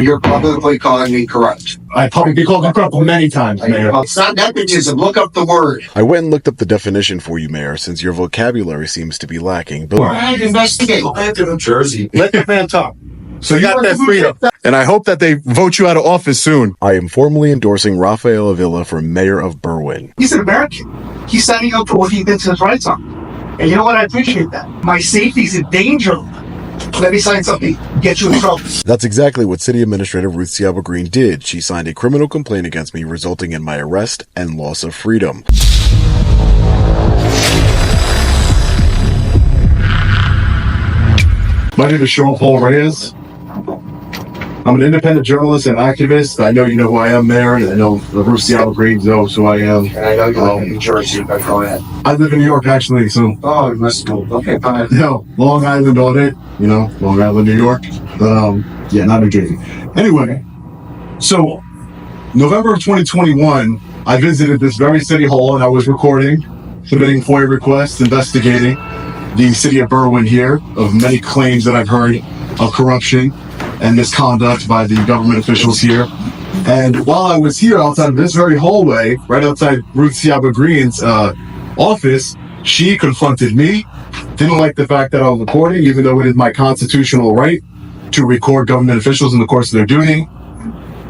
You're publicly calling me corrupt. I publicly called you corrupt many times, Mayor. It's not nepotism. Look up the word. I went and looked up the definition for you, Mayor, since your vocabulary seems to be lacking. But Investigate. Go back to New Jersey. Let the man talk. So you got that freedom. and I hope that they vote you out of office soon. I am formally endorsing Rafael Avila for mayor of Berwyn. He's an American. He's standing up for what he thinks his rights are. And you know what? I appreciate that. My safety's in danger. Let me sign something. Get you in trouble. That's exactly what City Administrator Ruth Ciaba Green did. She signed a criminal complaint against me, resulting in my arrest and loss of freedom. My name is Sean Paul Reyes. I'm an independent journalist and activist. I know you know who I am, Mayor, and I know Ruth Ciaba Green knows who I am. And I know you live in New Jersey, but go ahead. I live in New York, actually, so... Oh, you must go. Okay, fine. No, Long Island Audit, Long Island, New York. Yeah, not New Jersey. Anyway, so November of 2021, I visited this very city hall and I was recording, submitting FOIA requests, investigating the city of Berwyn here of many claims that I've heard of corruption and misconduct by the government officials here. And while I was here outside of this very hallway, right outside Ruth Ciaba Green's office, she confronted me, didn't like the fact that I was recording, even though it is my constitutional right to record government officials in the course of their duty.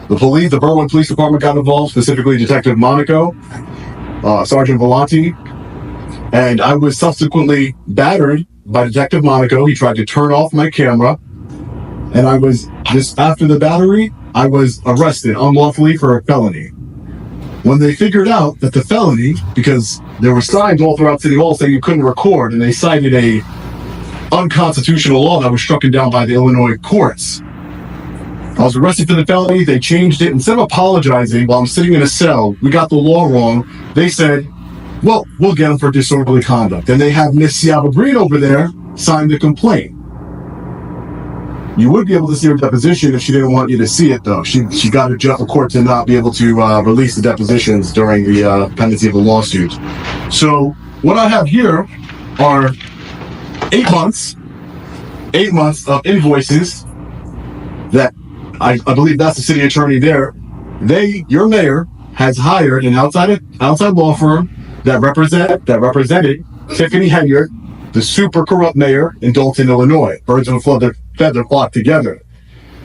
The Berwyn Police Department got involved, specifically Detective Monaco, Sergeant Volante, and I was subsequently battered by Detective Monaco. He tried to turn off my camera, and I was, just after the battery, I was arrested unlawfully for a felony. When they figured out that the felony, because there were signs all throughout City Hall saying you couldn't record, and they cited a unconstitutional law that was struck down by the Illinois courts. I was arrested for the felony. They changed it. Instead of apologizing while I'm sitting in a cell, we got the law wrong. They said, well, we'll get them for disorderly conduct. And they have Miss Ciaba Green over there sign the complaint. You would be able to see her deposition if she didn't want you to see it, though. She got a court to not be able to release the depositions during the pendency of the lawsuit. So what I have here are 8 months of invoices that I believe that's the city attorney there. Your mayor has hired an outside law firm that represented Tiffany Henyard, the super corrupt mayor in Dalton, Illinois. Birds of a feather flock together.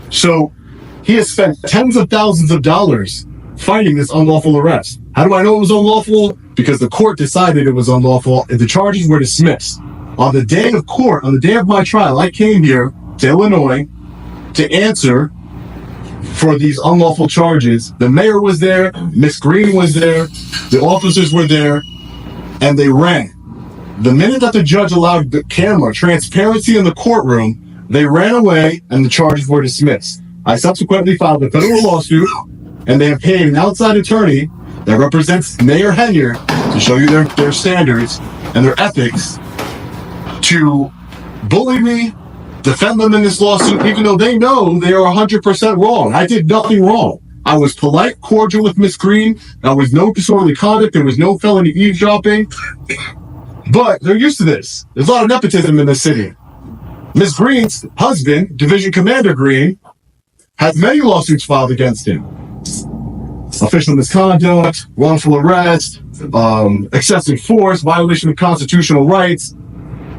So he has spent tens of thousands of dollars fighting this unlawful arrest. How do I know it was unlawful? Because the court decided it was unlawful and the charges were dismissed. On the day of court, on the day of my trial, I came here to Illinois to answer for these unlawful charges. The mayor was there, Miss Green was there, the officers were there, and they ran. The minute that the judge allowed the camera, transparency in the courtroom, they ran away and the charges were dismissed. I subsequently filed a federal lawsuit, and they have paid an outside attorney that represents Mayor Henyard to show you their standards and their ethics to bully me, defend them in this lawsuit, even though they know they are 100% wrong. I did nothing wrong. I was polite, cordial with Miss Green. There was no disorderly conduct. There was no felony eavesdropping. But they're used to this. There's a lot of nepotism in this city. Miss Green's husband, Division Commander Green, has many lawsuits filed against him. Official misconduct, wrongful arrest, excessive force, violation of constitutional rights.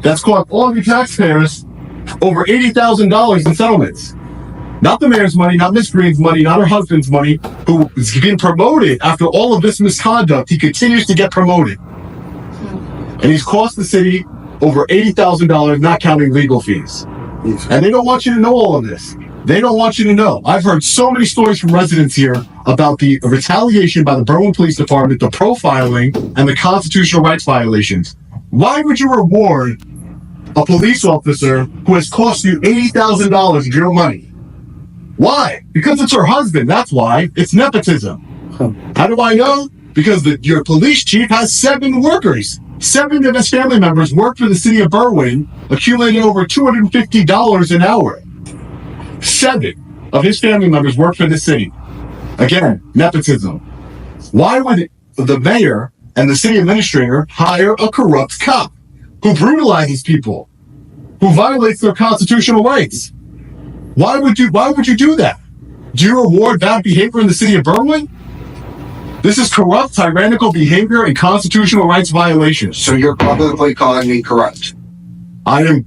That's cost all of you taxpayers over $80,000 in settlements. Not the mayor's money, not Miss Green's money, not her husband's money, who is getting promoted after all of this misconduct. He continues to get promoted. And he's cost the city over $80,000, not counting legal fees. And they don't want you to know all of this. They don't want you to know. I've heard so many stories from residents here about the retaliation by the Berwyn Police Department, the profiling, and the constitutional rights violations. Why would you reward a police officer who has cost you $80,000 of your money? Why? Because it's her husband. That's why. It's nepotism. How do I know? Because your police chief has 7 workers. 7 of his family members work for the city of Berwyn, accumulating over $250 an hour. 7 of his family members work for the city. Again, nepotism. Why would the mayor and the city administrator hire a corrupt cop who brutalizes people, who violates their constitutional rights? Why would you do that? Do you reward bad behavior in the city of Berwyn? This is corrupt, tyrannical behavior and constitutional rights violations. So you're publicly calling me corrupt. I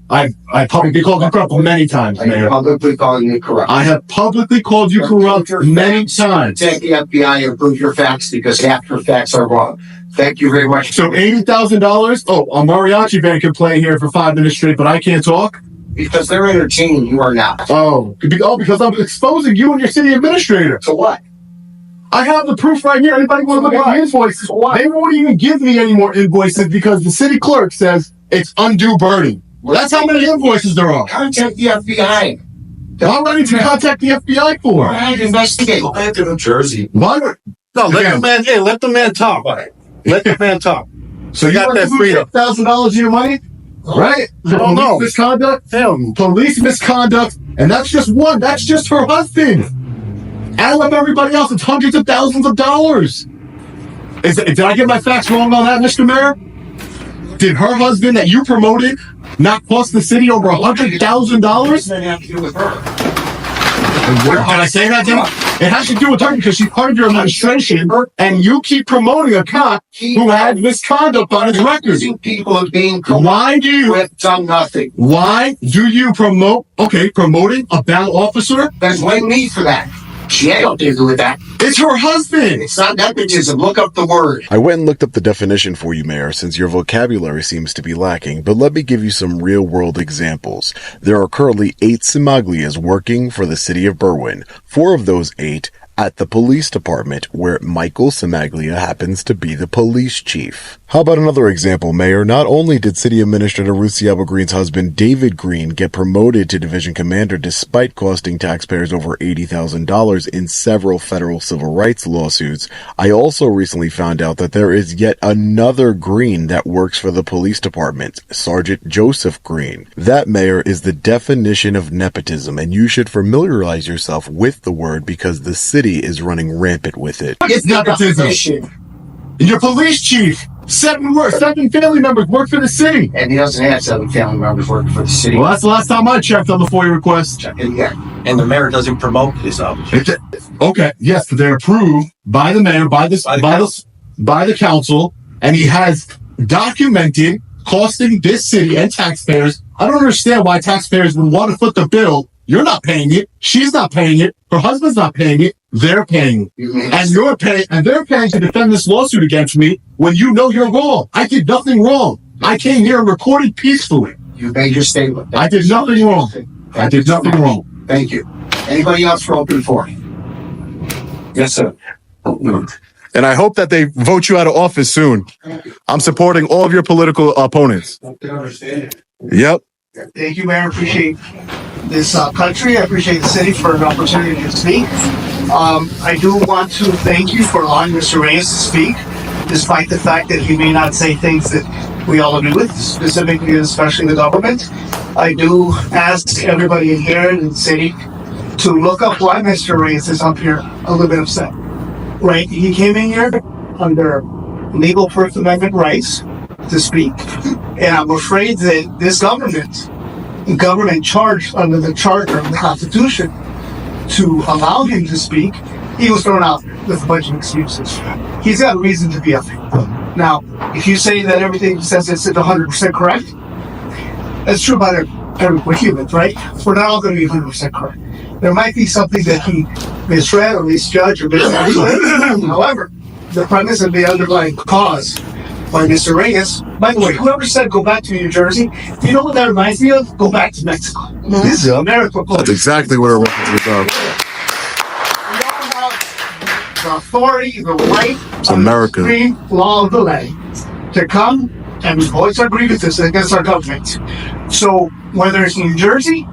publicly called you corrupt many times, You're Mayor. publicly calling me corrupt. I have publicly called you corrupt many times. Take the FBI and prove your facts because half your facts are wrong. Thank you very much. So $80,000? Oh, a mariachi band can play here for 5 minutes straight, but I can't talk? Because they're entertaining, you are not. Because I'm exposing you and your city administrator. So what? I have the proof right here. Anybody want to look at the invoices? They won't even give me any more invoices because the city clerk says it's undue burden. That's how many invoices there are. Contact the FBI. I'm ready to contact the FBI for. All right, investigate. Go back to New Jersey. What? No, let the man. Hey, let the man talk. Let the man talk. So you got that freedom. $1,000 of your money? Right? I don't know. Misconduct? Police misconduct. And that's just one. That's just her husband. Add up everybody else. It's hundreds of thousands of dollars. Did I get my facts wrong on that, Mr. Mayor? Did her husband that you promoted not cost the city over $100,000? That have to do with her. Can I say that, Jim? It has to do with her because she's part of your administration, and you keep promoting a cop who had misconduct on his record. Accusing people of being corrupt Why do you? with done nothing. Why do you promoting a bad officer? There's no need for that. She had nothing to do with that. It's her husband. It's not nepotism. Look up the word. I went and looked up the definition for you, Mayor, since your vocabulary seems to be lacking, but let me give you some real-world examples. There are currently 8 Simaglias working for the city of Berwyn. 4 of those 8 at the police department, where Michael Simaglia happens to be the police chief. How about another example, Mayor? Not only did City Administrator Ruth Ciaba Green's husband, David Green, get promoted to division commander despite costing taxpayers over $80,000 in several federal civil rights lawsuits, I also recently found out that there is yet another Green that works for the police department, Sergeant Joseph Green. That, Mayor, is the definition of nepotism, and you should familiarize yourself with the word because the city is running rampant with it. It's nepotism. Your police chief. 7 family members work for the city. And he doesn't have 7 family members working for the city. Well, that's the last time I checked on the FOIA request. And yeah. And the mayor doesn't promote his office. Okay, yes, but they're approved by the mayor, by the council, and he has documented costing this city and taxpayers. I don't understand why taxpayers would want to foot the bill. You're not paying it. She's not paying it. Her husband's not paying it. They're paying. And you're paying, and they're paying to defend this lawsuit against me when you know you're wrong. I did nothing wrong. I came here and recorded peacefully. You made your statement. I did nothing wrong. I did nothing wrong. Thank you. Anybody else for open forum? Yes, sir. And I hope that they vote you out of office soon. I'm supporting all of your political opponents. Yep. Thank you, Mayor. Appreciate this country. I appreciate the city for an opportunity to speak. I do want to thank you for allowing Mr. Reyes to speak, despite the fact that he may not say things that we all agree with, specifically, especially the government. I do ask everybody in here in the city to look up why Mr. Reyes is up here a little bit upset. Right? He came in here under legal First Amendment rights to speak. And I'm afraid that this government charged under the charter of the Constitution to allow him to speak, he was thrown out with a bunch of excuses. He's got a reason to be up here. Now, if you say that everything says it's 100% correct, that's true about every human, right? We're not all going to be 100% correct. There might be something that he misread or misjudged or misunderstood. However, the premise of the underlying cause by Mr. Reyes. By the way, whoever said go back to New Jersey, you know what that reminds me of? Go back to Mexico. Mm-hmm. This is America. That's exactly what it reminds me of. We all have the authority, the right, It's America. The supreme law of the land to come and voice our grievances against our government. So whether it's New Jersey,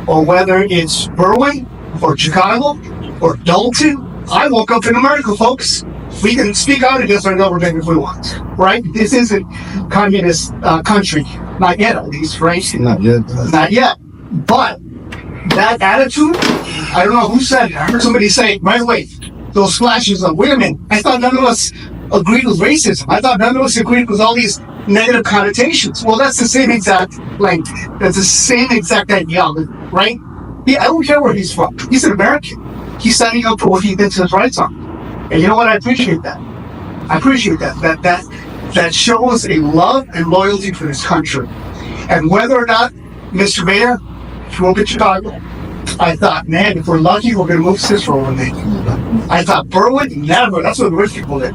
or whether it's Berwyn, or Chicago, or Dalton, I woke up in America, folks. We can speak out against our government if we want, right? This isn't communist country, not yet at least, right? Not yet. Not yet. But that attitude, I don't know who said it. I heard somebody say, by the way, those flashes of women, I thought none of us agreed with racism. I thought none of us agreed with all these negative connotations. Well, that's the same exact language. That's the same exact ideology, right? I don't care where he's from. He's an American. He's standing up for what he thinks his rights are. And you know what? I appreciate that. I appreciate that. That shows a love and loyalty for this country. And whether or not, Mr. Mayor, if you won't get Chicago, I thought, man, if we're lucky, we're going to move Cicero one day. I thought Berwyn, never. That's what the rich people did.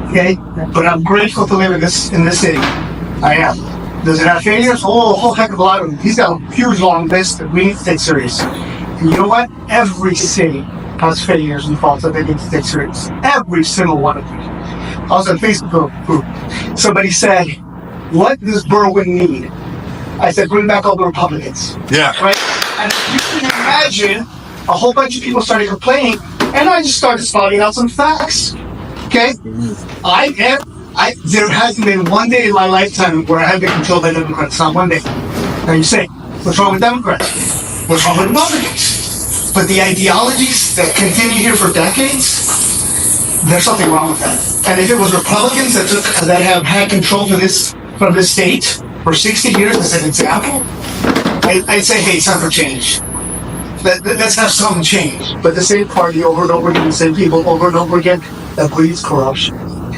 Okay? But I'm grateful to live in this city. I am. Does it have failures? Oh, a whole heck of a lot of them. He's got a huge long list that we need to take serious. And you know what? Every city has failures and faults that they need to take serious. Every single one of them. I was on Facebook group. Somebody said, what does Berwyn need? I said, bring back all the Republicans. Yeah. Right? And you can imagine a whole bunch of people started complaining, and I just started spouting out some facts. Okay? There hasn't been one day in my lifetime where I have been controlled by Democrats. Not one day. Now you say, what's wrong with Democrats? What's wrong with Republicans? But the ideologies that continue here for decades, there's something wrong with that. And if it was Republicans that have had control from this state for 60 years as an example, I'd say, hey, it's time for change. Let's have some change. But the same party over and over again, the same people over and over again, that breeds corruption.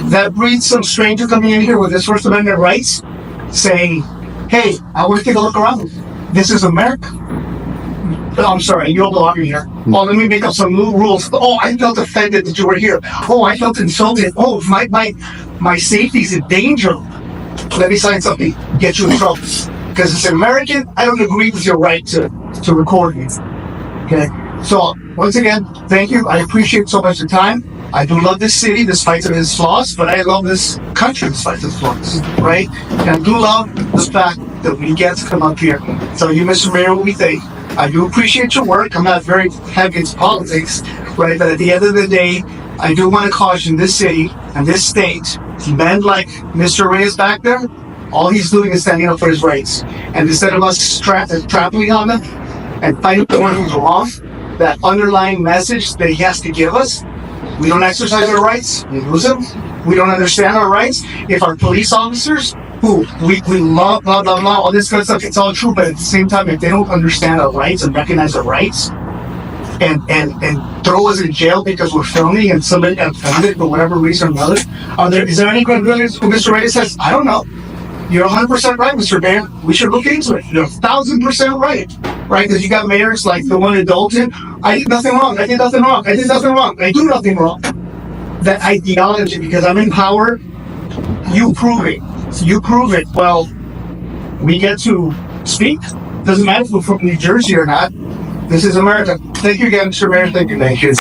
That breeds some stranger coming in here with his First Amendment rights, saying, hey, I want to take a look around. This is America. I'm sorry, you don't belong here. Oh, let me make up some new rules. Oh, I felt offended that you were here. Oh, I felt insulted. Oh, my safety's in danger. Let me sign something, get you in trouble. Because as an American, I don't agree with your right to record me. Okay? So, once again, thank you. I appreciate so much the time. I do love this city despite of its flaws, but I love this country despite its flaws, right? And I do love the fact that we get to come up here. So you, Mr. Mayor, what we think. I do appreciate your work. I'm not very heavy into politics, right? But at the end of the day, I do want to caution this city and this state, men like Mr. Reyes back there, all he's doing is standing up for his rights. And instead of us trampling on them and fighting the one who's wrong, that underlying message that he has to give us, we don't exercise our rights, we lose them. We don't understand our rights. If our police officers, who we love, blah, blah, blah, all this good stuff, it's all true, but at the same time, if they don't understand our rights and recognize our rights, and throw us in jail because we're filming and somebody got offended for whatever reason or another, is there any credibility? Mr. Reyes says, I don't know. You're 100% right, Mr. Mayor. We should look into it. You're 1,000% right. Right? Because you got mayors like the one in Dalton. I did nothing wrong. I did nothing wrong. I did nothing wrong. I do nothing wrong. That ideology, because I'm in power, you prove it. You prove it. Well, we get to speak. Doesn't matter if we're from New Jersey or not. This is America. Thank you again, Mr. Mayor. Thank you. Thank you.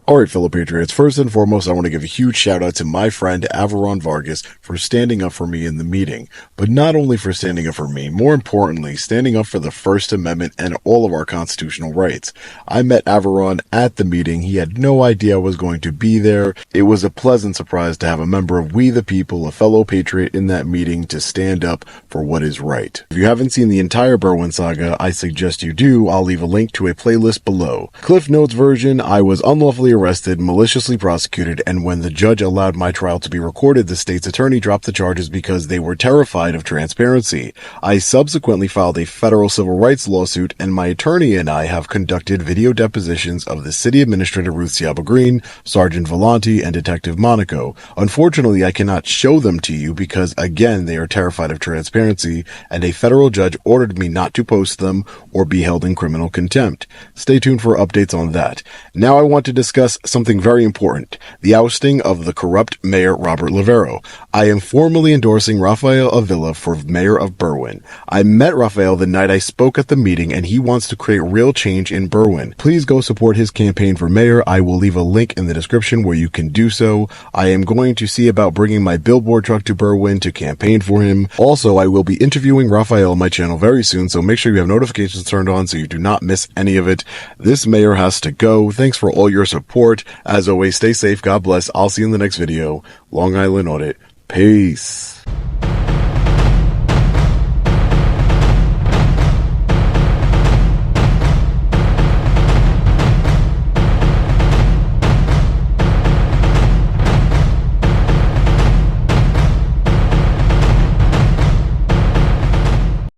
All right, fellow patriots, first and foremost, I want to give a huge shout out to my friend Averon Vargas for standing up for me in the meeting, but not only for standing up for me, more importantly, standing up for the First Amendment and all of our constitutional rights. I met Averon at the meeting. He had no idea I was going to be there. It was a pleasant surprise to have a member of We the People, a fellow patriot in that meeting, to stand up for what is right. If you haven't seen the entire Berwyn saga, I suggest you do. I'll leave a link to a playlist below. Cliff Notes version, I was unlawfully arrested, maliciously prosecuted, and when the judge allowed my trial to be recorded, the state's attorney dropped the charges because they were terrified of transparency. I subsequently filed a federal civil rights lawsuit, and my attorney and I have conducted video depositions of the city administrator Ruth Ciaba Green, Sergeant Volante, and Detective Monaco. Unfortunately, I cannot show them to you because, again, they are terrified of transparency, and a federal judge ordered me not to post them or be held in criminal contempt. Stay tuned for updates on that. Now I want to discuss something very important, the ousting of the corrupt Mayor Robert Lovero. I am formally endorsing Rafael Avila for Mayor of Berwyn. I met Rafael the night I spoke at the meeting, and he wants to create real change in Berwyn. Please go support his campaign for mayor. I will leave a link in the description where you can do so. I am going to see about bringing my billboard truck to Berwyn to campaign for him. Also, I will be interviewing Rafael on my channel very soon, so make sure you have notifications turned on so you do not miss any of it. This mayor has to go. Thanks for all your support. As always, stay safe. God bless. I'll see you in the next video. Long Island Audit. Peace.